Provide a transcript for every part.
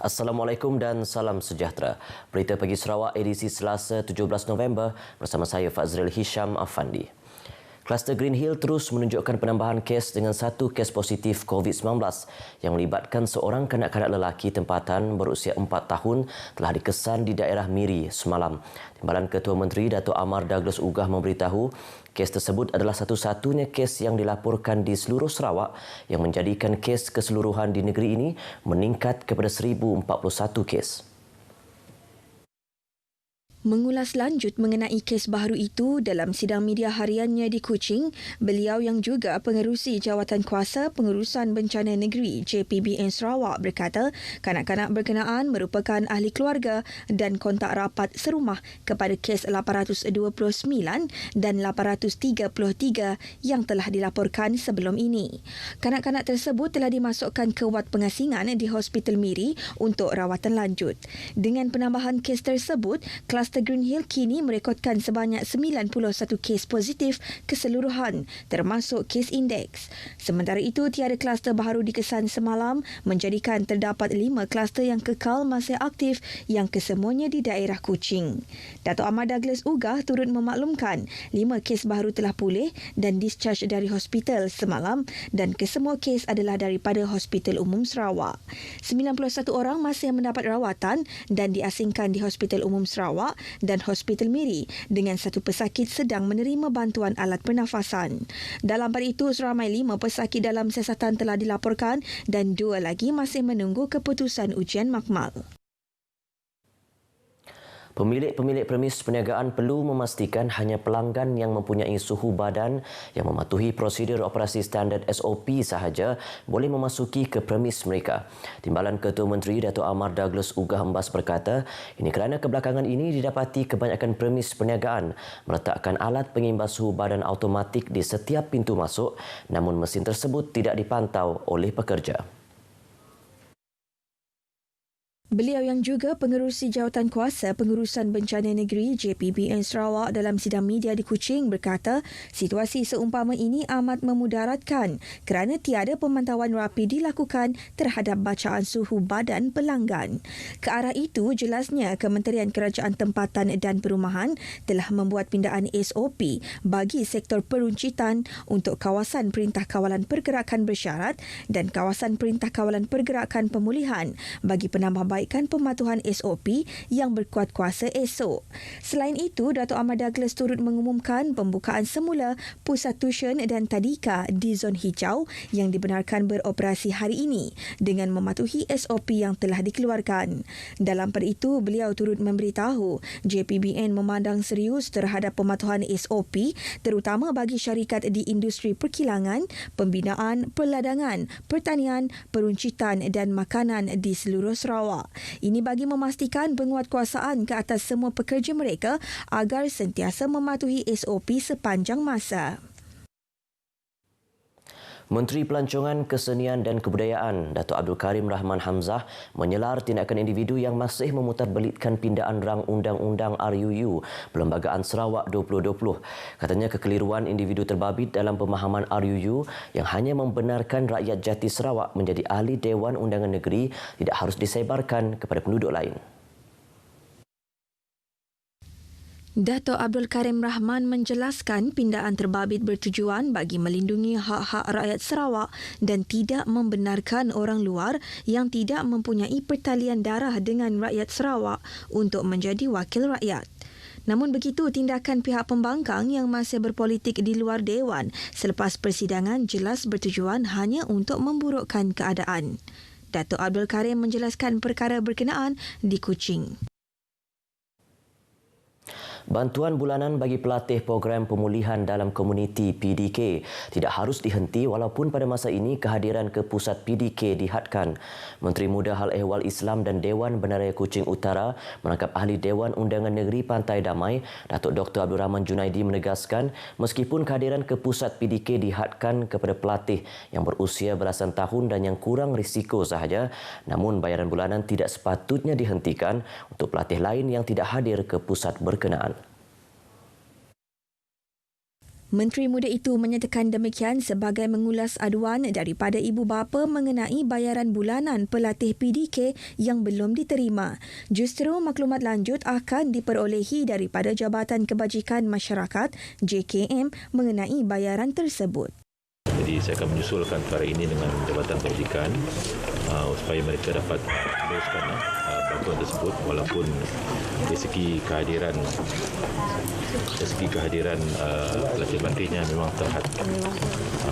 Assalamualaikum dan salam sejahtera. Berita Pagi Sarawak edisi Selasa 17 November bersama saya Fazril Hisham Afandi. Kluster Green Hill terus menunjukkan penambahan kes dengan satu kes positif COVID-19 yang melibatkan seorang kanak-kanak lelaki tempatan berusia 4 tahun telah dikesan di daerah Miri semalam. Timbalan Ketua Menteri Dato' Amar Douglas Ugah memberitahu kes tersebut adalah satu-satunya kes yang dilaporkan di seluruh Sarawak yang menjadikan kes keseluruhan di negeri ini meningkat kepada 1,041 kes. Mengulas lanjut mengenai kes baru itu dalam sidang media hariannya di Kuching, beliau yang juga pengerusi Jawatankuasa Pengurusan Bencana Negeri JPBN Sarawak berkata kanak-kanak berkenaan merupakan ahli keluarga dan kontak rapat serumah kepada kes 829 dan 833 yang telah dilaporkan sebelum ini. Kanak-kanak tersebut telah dimasukkan ke wad pengasingan di Hospital Miri untuk rawatan lanjut. Dengan penambahan kes tersebut, Kluster Green Hill kini merekodkan sebanyak 91 kes positif keseluruhan termasuk kes indeks. Sementara itu, tiada kluster baru dikesan semalam menjadikan terdapat 5 kluster yang kekal masih aktif yang kesemuanya di daerah Kuching. Dato' Amar Douglas Ugah turut memaklumkan 5 kes baru telah pulih dan discharge dari hospital semalam dan kesemua kes adalah daripada Hospital Umum Sarawak. 91 orang masih mendapat rawatan dan diasingkan di Hospital Umum Sarawak dan Hospital Miri dengan satu pesakit sedang menerima bantuan alat pernafasan. Dalam pada itu, seramai 5 pesakit dalam siasatan telah dilaporkan dan 2 lagi masih menunggu keputusan ujian makmal. Pemilik-pemilik premis perniagaan perlu memastikan hanya pelanggan yang mempunyai suhu badan yang mematuhi prosedur operasi standard SOP sahaja boleh memasuki ke premis mereka. Timbalan Ketua Menteri Dato' Amar Douglas Ugah Embas berkata, ini kerana kebelakangan ini didapati kebanyakan premis perniagaan meletakkan alat pengimbas suhu badan automatik di setiap pintu masuk, namun mesin tersebut tidak dipantau oleh pekerja. Beliau yang juga pengerusi Jawatankuasa Pengurusan Bencana Negeri JPBN Sarawak dalam sidang media di Kuching berkata situasi seumpama ini amat memudaratkan kerana tiada pemantauan rapi dilakukan terhadap bacaan suhu badan pelanggan. Ke arah itu, jelasnya Kementerian Kerajaan Tempatan dan Perumahan telah membuat pindaan SOP bagi sektor peruncitan untuk kawasan Perintah Kawalan Pergerakan Bersyarat dan kawasan Perintah Kawalan Pergerakan Pemulihan bagi penambahbaikan pematuhan SOP yang berkuat kuasa esok. Selain itu, Dato' Amar Douglas turut mengumumkan pembukaan semula pusat tuition dan tadika di zon hijau yang dibenarkan beroperasi hari ini dengan mematuhi SOP yang telah dikeluarkan. Dalam pada itu, beliau turut memberitahu JPBN memandang serius terhadap pematuhan SOP terutama bagi syarikat di industri perkilangan, pembinaan, perladangan, pertanian, peruncitan dan makanan di seluruh Sarawak. Ini bagi memastikan penguatkuasaan ke atas semua pekerja mereka agar sentiasa mematuhi SOP sepanjang masa. Menteri Pelancongan, Kesenian dan Kebudayaan Dato' Abdul Karim Rahman Hamzah menyelar tindakan individu yang masih memutarbelitkan pindaan rang Undang-Undang RUU Perlembagaan Sarawak 2020. Katanya kekeliruan individu terbabit dalam pemahaman RUU yang hanya membenarkan rakyat jati Sarawak menjadi ahli Dewan Undangan Negeri tidak harus disebarkan kepada penduduk lain. Dato' Abdul Karim Rahman menjelaskan pindaan terbabit bertujuan bagi melindungi hak-hak rakyat Sarawak dan tidak membenarkan orang luar yang tidak mempunyai pertalian darah dengan rakyat Sarawak untuk menjadi wakil rakyat. Namun begitu, tindakan pihak pembangkang yang masih berpolitik di luar Dewan selepas persidangan jelas bertujuan hanya untuk memburukkan keadaan. Dato' Abdul Karim menjelaskan perkara berkenaan di Kuching. Bantuan bulanan bagi pelatih program pemulihan dalam komuniti PDK tidak harus dihenti walaupun pada masa ini kehadiran ke pusat PDK dihadkan. Menteri Muda Hal Ehwal Islam dan Dewan Bandaraya Kuching Utara menangkap ahli Dewan Undangan Negeri Pantai Damai, Datuk Dr. Abdul Rahman Junaidi menegaskan meskipun kehadiran ke pusat PDK dihadkan kepada pelatih yang berusia belasan tahun dan yang kurang risiko sahaja, namun bayaran bulanan tidak sepatutnya dihentikan untuk pelatih lain yang tidak hadir ke pusat berkenaan. Menteri Muda itu menyatakan demikian sebagai mengulas aduan daripada ibu bapa mengenai bayaran bulanan pelatih PDK yang belum diterima. Justru maklumat lanjut akan diperolehi daripada Jabatan Kebajikan Masyarakat JKM mengenai bayaran tersebut. Jadi saya akan menyusulkan perkara ini dengan Jabatan Kebajikan supaya mereka dapat teruskan bantuan tersebut walaupun dari segi kehadiran pelatih-pelatihnya memang terhad.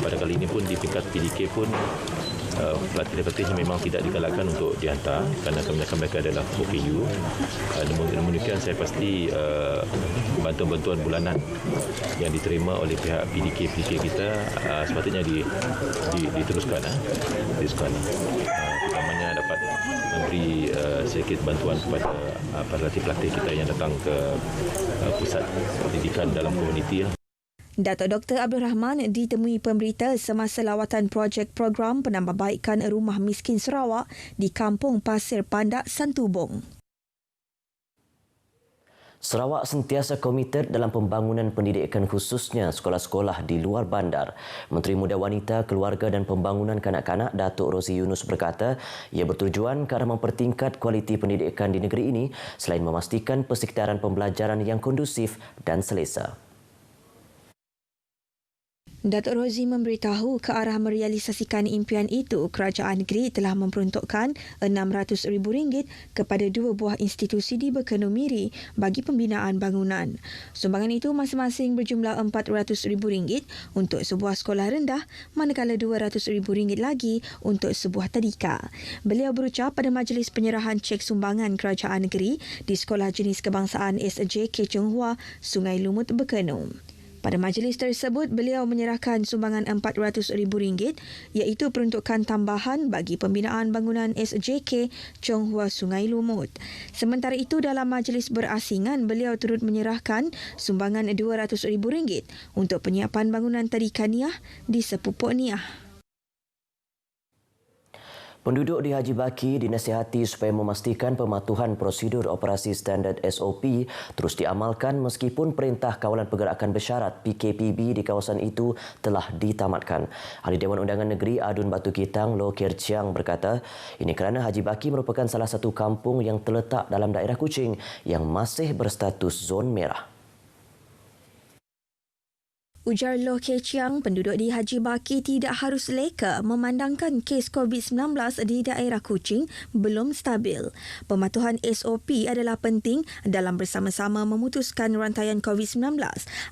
Pada kali ini pun di tingkat PDK pun pelatih-pelatihnya memang tidak digalakkan untuk dihantar kerana kebanyakan mereka adalah OKU. Namun demikian saya pasti bantuan-bantuan bulanan yang diterima oleh pihak PDK kita sepatutnya diteruskan. Utamanya dapat memberi sedikit bantuan kepada pelatih-pelatih kita yang datang ke pusat pendidikan dalam komuniti. Datuk Dr. Abdul Rahman ditemui pemberita semasa lawatan projek program penambahbaikan Rumah Miskin Sarawak di Kampung Pasir Pandak, Santubong. Sarawak sentiasa komited dalam pembangunan pendidikan khususnya sekolah-sekolah di luar bandar. Menteri Muda Wanita, Keluarga dan Pembangunan Kanak-kanak Datuk Rozi Yunus berkata ia bertujuan ke arah mempertingkat kualiti pendidikan di negeri ini selain memastikan persekitaran pembelajaran yang kondusif dan selesa. Datuk Rozi memberitahu ke arah merealisasikan impian itu, kerajaan negeri telah memperuntukkan RM600,000 kepada 2 buah institusi di Bekenu Miri bagi pembinaan bangunan. Sumbangan itu masing-masing berjumlah RM400,000 untuk sebuah sekolah rendah, manakala RM200,000 lagi untuk sebuah tadika. Beliau berucap pada majlis penyerahan cek sumbangan kerajaan negeri di Sekolah Jenis Kebangsaan SJK Chonghua, Sungai Lumut, Bekenu. Pada majlis tersebut, beliau menyerahkan sumbangan RM400,000 iaitu peruntukan tambahan bagi pembinaan bangunan SJK Chonghua Sungai Lumut. Sementara itu, dalam majlis berasingan, beliau turut menyerahkan sumbangan RM200,000 untuk penyiapan bangunan tadika Niah di Sepupuk Niah. Penduduk di Haji Baki dinasihati supaya memastikan pematuhan prosedur operasi standard SOP terus diamalkan meskipun Perintah Kawalan Pergerakan Bersyarat PKPB di kawasan itu telah ditamatkan. Ahli Dewan Undangan Negeri Adun Batu Kitang Loh Kier Chiang berkata ini kerana Haji Baki merupakan salah satu kampung yang terletak dalam daerah Kuching yang masih berstatus zon merah. Ujar Loh Kier Chiang, penduduk di Haji Baki tidak harus leka memandangkan kes COVID-19 di daerah Kuching belum stabil. Pematuhan SOP adalah penting dalam bersama-sama memutuskan rantaian COVID-19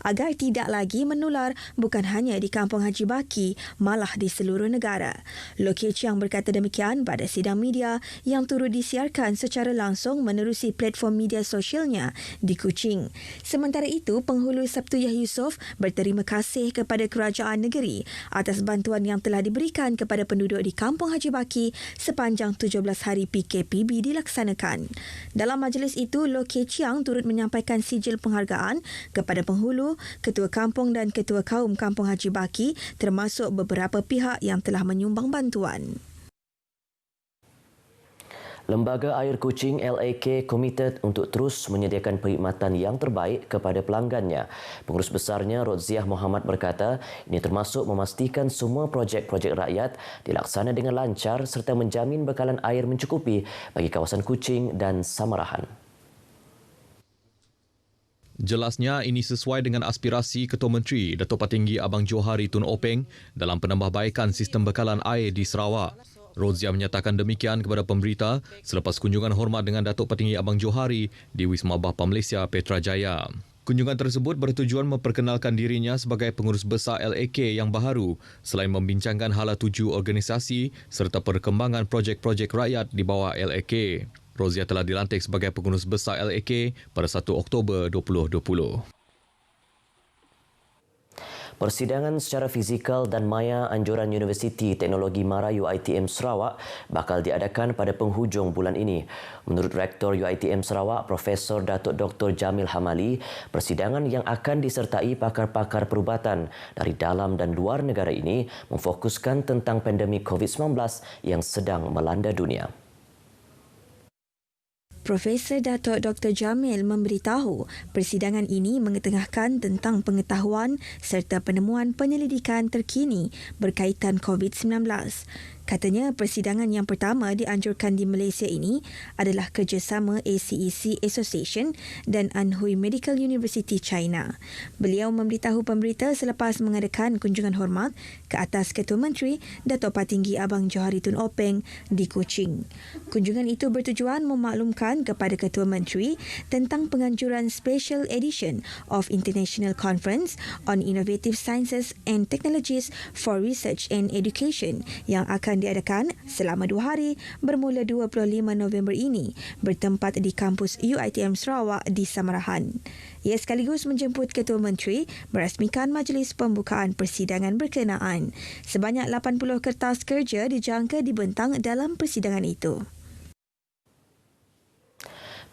agar tidak lagi menular bukan hanya di kampung Haji Baki, malah di seluruh negara. Loh Kier Chiang berkata demikian pada sidang media yang turut disiarkan secara langsung menerusi platform media sosialnya di Kuching. Sementara itu, Penghulu Sabtuyah Yusof berterima kasih kepada kerajaan negeri atas bantuan yang telah diberikan kepada penduduk di Kampung Haji Baki sepanjang 17 hari PKPB dilaksanakan. Dalam majlis itu, Loh Kier Chiang turut menyampaikan sijil penghargaan kepada penghulu, ketua kampung dan ketua kaum Kampung Haji Baki termasuk beberapa pihak yang telah menyumbang bantuan. Lembaga Air Kuching LAK komited untuk terus menyediakan perkhidmatan yang terbaik kepada pelanggannya. Pengurus besarnya Roziah Muhammad berkata ini termasuk memastikan semua projek-projek rakyat dilaksana dengan lancar serta menjamin bekalan air mencukupi bagi kawasan Kuching dan Samarahan. Jelasnya ini sesuai dengan aspirasi Ketua Menteri Datuk Patinggi Abang Johari Tun Openg dalam penambahbaikan sistem bekalan air di Sarawak. Rozia menyatakan demikian kepada pemberita selepas kunjungan hormat dengan Datuk Patinggi Abang Johari di Wisma Bapa Malaysia Petrajaya. Kunjungan tersebut bertujuan memperkenalkan dirinya sebagai pengurus besar LAK yang baharu selain membincangkan hala tuju organisasi serta perkembangan projek-projek rakyat di bawah LAK. Rozia telah dilantik sebagai pengurus besar LAK pada 1 Oktober 2020. Persidangan secara fizikal dan maya anjuran Universiti Teknologi Mara UiTM Sarawak bakal diadakan pada penghujung bulan ini. Menurut Rektor UiTM Sarawak, Profesor Datuk Dr. Jamil Hamali, persidangan yang akan disertai pakar-pakar perubatan dari dalam dan luar negara ini memfokuskan tentang pandemik COVID-19 yang sedang melanda dunia. Profesor Datuk Dr. Jamil memberitahu persidangan ini mengetengahkan tentang pengetahuan serta penemuan penyelidikan terkini berkaitan COVID-19. Katanya persidangan yang pertama dianjurkan di Malaysia ini adalah kerjasama ACEC Association dan Anhui Medical University China. Beliau memberitahu pemberita selepas mengadakan kunjungan hormat ke atas Ketua Menteri Datuk Patinggi Abang Johari Tun Openg di Kuching. Kunjungan itu bertujuan memaklumkan kepada Ketua Menteri tentang penganjuran Special Edition of International Conference on Innovative Sciences and Technologies for Research and Education yang akan diadakan selama 2 hari bermula 25 November ini bertempat di kampus UiTM Sarawak di Samarahan. Ia sekaligus menjemput Ketua Menteri merasmikan majlis pembukaan persidangan berkenaan. Sebanyak 80 kertas kerja dijangka dibentang dalam persidangan itu.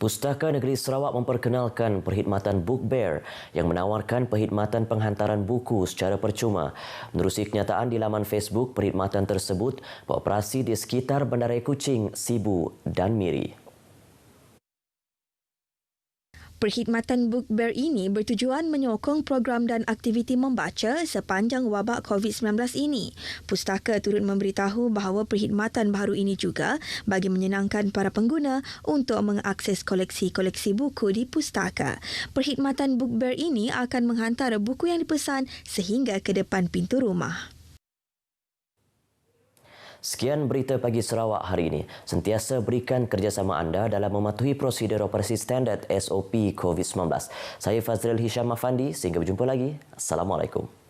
Pustaka Negeri Sarawak memperkenalkan perkhidmatan Book Bear yang menawarkan perkhidmatan penghantaran buku secara percuma. Menerusi kenyataan di laman Facebook, perkhidmatan tersebut beroperasi di sekitar Bandaraya Kuching, Sibu dan Miri. Perkhidmatan Book Bear ini bertujuan menyokong program dan aktiviti membaca sepanjang wabak COVID-19 ini. Pustaka turut memberitahu bahawa perkhidmatan baru ini juga bagi menyenangkan para pengguna untuk mengakses koleksi-koleksi buku di pustaka. Perkhidmatan Book Bear ini akan menghantar buku yang dipesan sehingga ke depan pintu rumah. Sekian berita pagi Sarawak hari ini. Sentiasa berikan kerjasama anda dalam mematuhi prosedur operasi standard SOP COVID-19. Saya Fazril Hisham Afandi. Sehingga berjumpa lagi. Assalamualaikum.